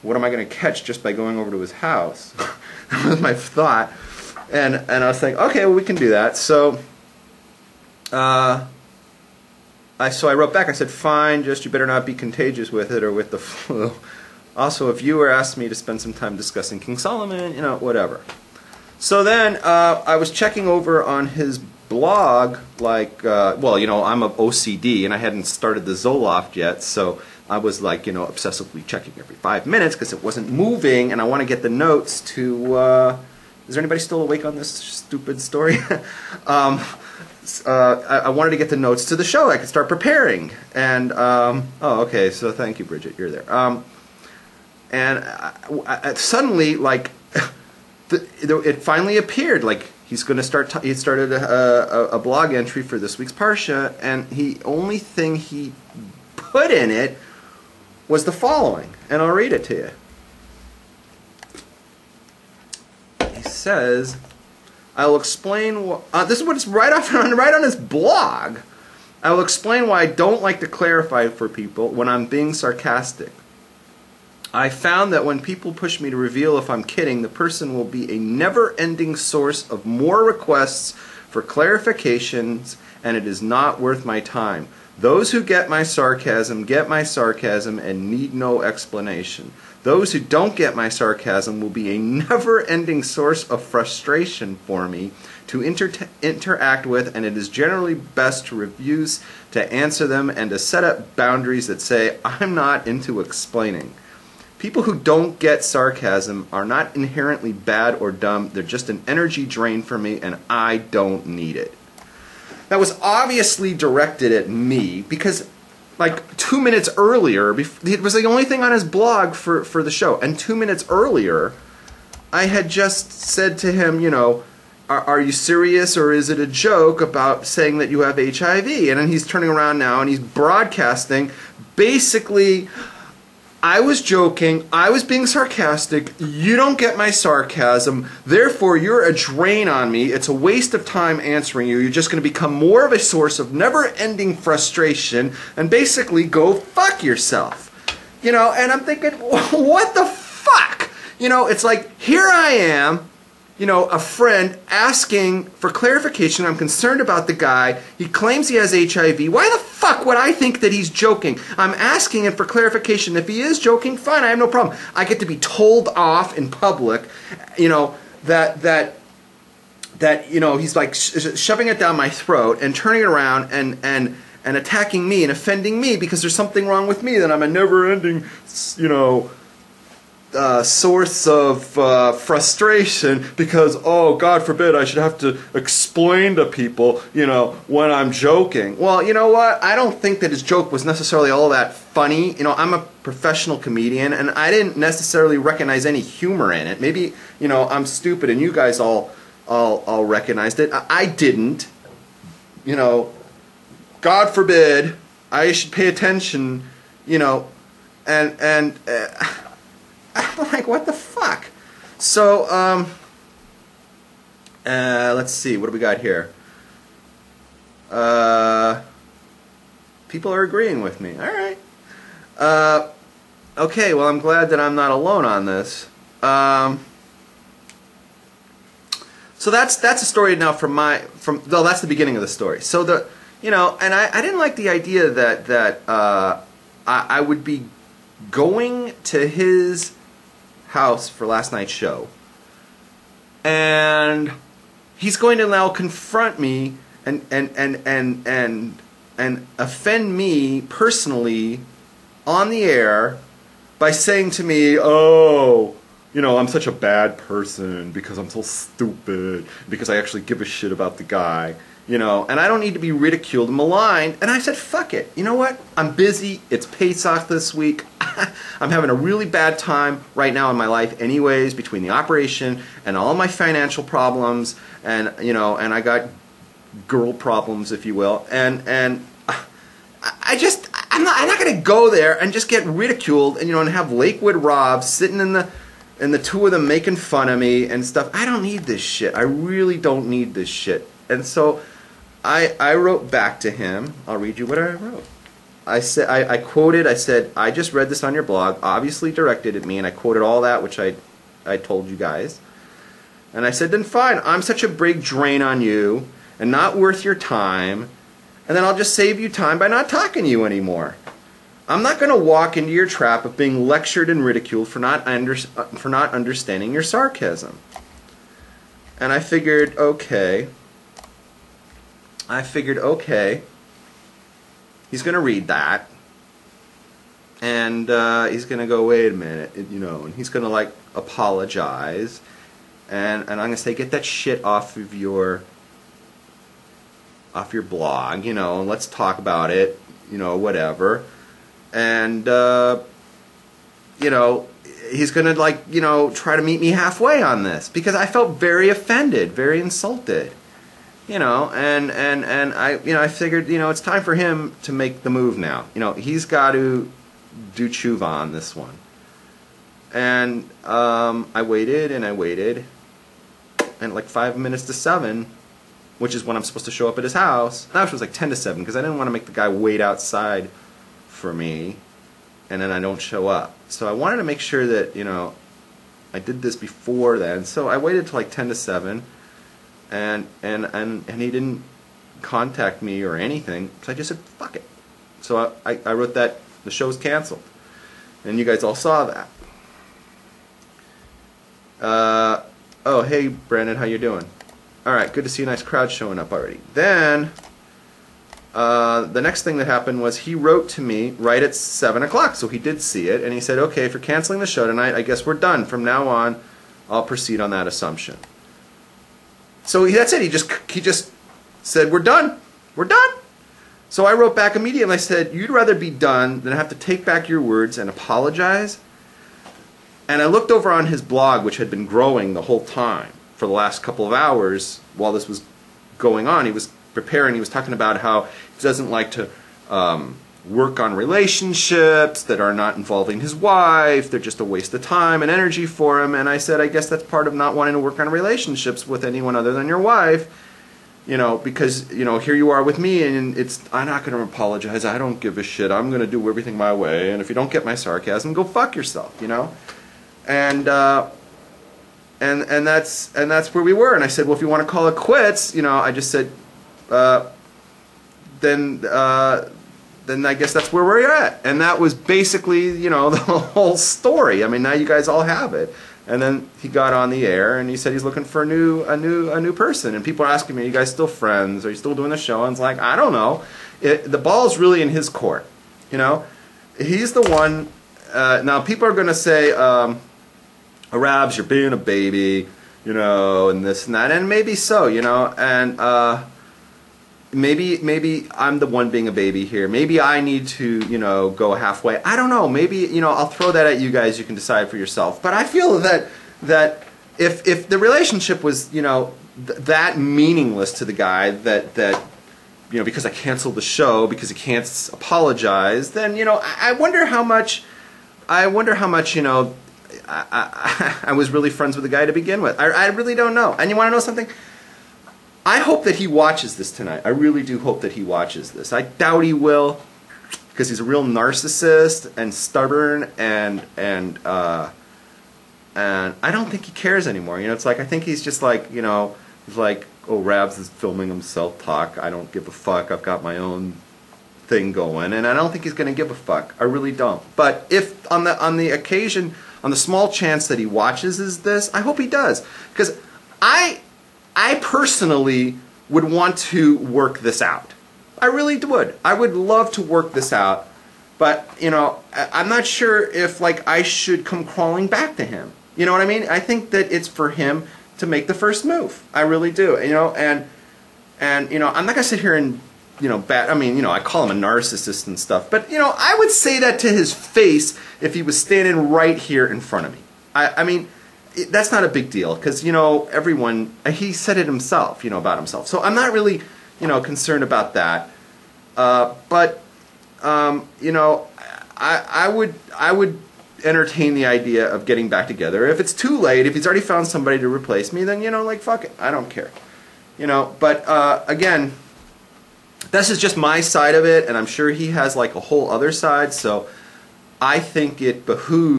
what am I going to catch just by going over to his house? That was my thought. And I was like, okay, well, we can do that. So I wrote back. I said, fine, just you better not be contagious with it or with the flu. Also, if you were asked me to spend some time discussing King Solomon, you know, whatever. So then I was checking over on his blog, like, well, you know, I'm a OCD and I hadn't started the Zoloft yet, so I was like, you know, obsessively checking every 5 minutes because it wasn't moving, and I want to get the notes to, is there anybody still awake on this stupid story? I wanted to get the notes to the show. I could start preparing. And, oh, okay, so thank you, Bridget, you're there. And suddenly, like, it finally appeared, like, he's going to start, he started a blog entry for this week's Parsha, and only thing he put in it was the following, and I'll read it to you. He says, I'll explain, this is what it's right on his blog. I will explain why I don't like to clarify for people when I'm being sarcastic. I found that when people push me to reveal if I'm kidding, the person will be a never-ending source of more requests for clarifications, and it is not worth my time. Those who get my sarcasm and need no explanation. Those who don't get my sarcasm will be a never-ending source of frustration for me to interact with, and it is generally best to refuse to answer them and to set up boundaries that say, I'm not into explaining. People who don't get sarcasm are not inherently bad or dumb. They're just an energy drain for me, and I don't need it. That was obviously directed at me because, like, 2 minutes earlier, it was the only thing on his blog for the show, and 2 minutes earlier, I had just said to him, you know, are you serious or is it a joke about saying that you have HIV? And then he's turning around now and he's broadcasting basically, I was joking, I was being sarcastic, you don't get my sarcasm, therefore you're a drain on me, it's a waste of time answering you, you're just going to become more of a source of never-ending frustration, and basically go fuck yourself. You know, and I'm thinking, what the fuck? You know, it's like, here I am, you know, a friend asking for clarification. I'm concerned about the guy. He claims he has HIV. Why the fuck would I think that he's joking? I'm asking him for clarification. If he is joking, fine, I have no problem. I get to be told off in public, you know, that you know, he's like shoving it down my throat and turning it around and attacking me and offending me because there's something wrong with me, that I'm a never-ending, you know, source of frustration because, oh, God forbid, I should have to explain to people, you know, when I'm joking. Well, you know what? I don't think that his joke was necessarily all that funny. You know, I'm a professional comedian, and I didn't necessarily recognize any humor in it. Maybe, you know, I'm stupid, and you guys all recognized it. I didn't. You know, God forbid, I should pay attention, you know, and I'm like, what the fuck? So, let's see, what do we got here? People are agreeing with me. All right. Okay, well, I'm glad that I'm not alone on this. So that's a story now well, that's the beginning of the story. So you know, and I didn't like the idea that I would be going to his house for last night's show, and he's going to now confront me and offend me personally on the air by saying to me, oh, you know, I'm such a bad person because I'm so stupid, because I actually give a shit about the guy, you know, and I don't need to be ridiculed and maligned. And I said, fuck it. You know what? I'm busy. It's Pesach this week. I'm having a really bad time right now in my life anyways, between the operation and all my financial problems, and, you know, and I got girl problems, if you will, and I'm not going to go there and just get ridiculed and, you know, and have Lakewood Rob sitting in the two of them making fun of me and stuff. I don't need this shit. I really don't need this shit. And so I wrote back to him. I'll read you what I wrote. I quoted, I said, I just read this on your blog, obviously directed at me, and I quoted all that, which I told you guys. And I said, then fine, I'm such a big drain on you, and not worth your time, and then I'll just save you time by not talking to you anymore. I'm not going to walk into your trap of being lectured and ridiculed for not understanding your sarcasm. And I figured, okay, he's going to read that, and he's going to go, wait a minute, you know, and he's going to like apologize, and I'm going to say, get that shit off of your blog, you know, and let's talk about it, you know, whatever. And you know, he's going to like, you know, try to meet me halfway on this, because I felt very offended, very insulted. You know, and I, you know, I figured, you know, it's time for him to make the move now. You know, he's got to do tshuva on this one. And I waited and I waited, and like 5 minutes to 7, which is when I'm supposed to show up at his house. Now it was like 10 to 7, because I didn't want to make the guy wait outside for me, and then I don't show up. So I wanted to make sure that, you know, I did this before then. So I waited till like 10 to 7. And he didn't contact me or anything, so I just said, fuck it. So I wrote that the show's canceled. And you guys all saw that. Oh, hey, Brandon, how you doing? Alright, good to see a nice crowd showing up already. Then, the next thing that happened was he wrote to me right at 7 o'clock, so he did see it, and he said, okay, if you're canceling the show tonight, I guess we're done. From now on, I'll proceed on that assumption. So that's it. He just said, we're done. We're done. So I wrote back immediately. I said, you'd rather be done than have to take back your words and apologize? And I looked over on his blog, which had been growing the whole time for the last couple of hours while this was going on. He was preparing. He was talking about how he doesn't like to work on relationships that are not involving his wife. They're just a waste of time and energy for him. And I said, I guess that's part of not wanting to work on relationships with anyone other than your wife, you know, because, you know, here you are with me, and I'm not going to apologize. I don't give a shit. I'm going to do everything my way, and if you don't get my sarcasm, go fuck yourself, you know. And that's where we were. And I said, well, if you want to call it quits, you know, I just said, then I guess that's where we're at. And that was basically, you know, the whole story. I mean, now you guys all have it. And then he got on the air and he said he's looking for a new person. And people are asking me, are you guys still friends? Are you still doing the show? And it's like, I don't know. The ball's really in his court. You know, he's the one. Now people are going to say, Arabs, you're being a baby, you know, and this and that, and maybe so, you know, and maybe I'm the one being a baby here. Maybe I need to, you know, go halfway. I don't know. Maybe, you know, I'll throw that at you guys. You can decide for yourself. But I feel that if the relationship was, you know, that meaningless to the guy, that you know, because I canceled the show because he can't apologize, then, you know, I wonder how much, you know, I was really friends with the guy to begin with. I really don't know. And you want to know something? I hope that he watches this tonight. I really do hope that he watches this. I doubt he will, because he's a real narcissist and stubborn, and I don't think he cares anymore. You know, it's like, I think he's just like, you know, he's like, oh, Rabs is filming himself talk. I don't give a fuck. I've got my own thing going, and I don't think he's going to give a fuck. I really don't. But if on the occasion, on the small chance that he watches this, I hope he does, because I personally would want to work this out. I really would. I would love to work this out, but, you know, I'm not sure if, like, I should come crawling back to him. You know what I mean? I think that it's for him to make the first move. I really do. You know, and you know, I'm not gonna sit here and, you know, I mean, you know, I call him a narcissist and stuff, but, you know, I would say that to his face if he was standing right here in front of me. I mean, that's not a big deal, because, you know, everyone, he said it himself, you know, about himself. So I'm not really, you know, concerned about that. But you know, I would entertain the idea of getting back together. If it's too late, if he's already found somebody to replace me, then, you know, like, fuck it, I don't care. You know, but again, this is just my side of it, and I'm sure he has like a whole other side, so I think it behooves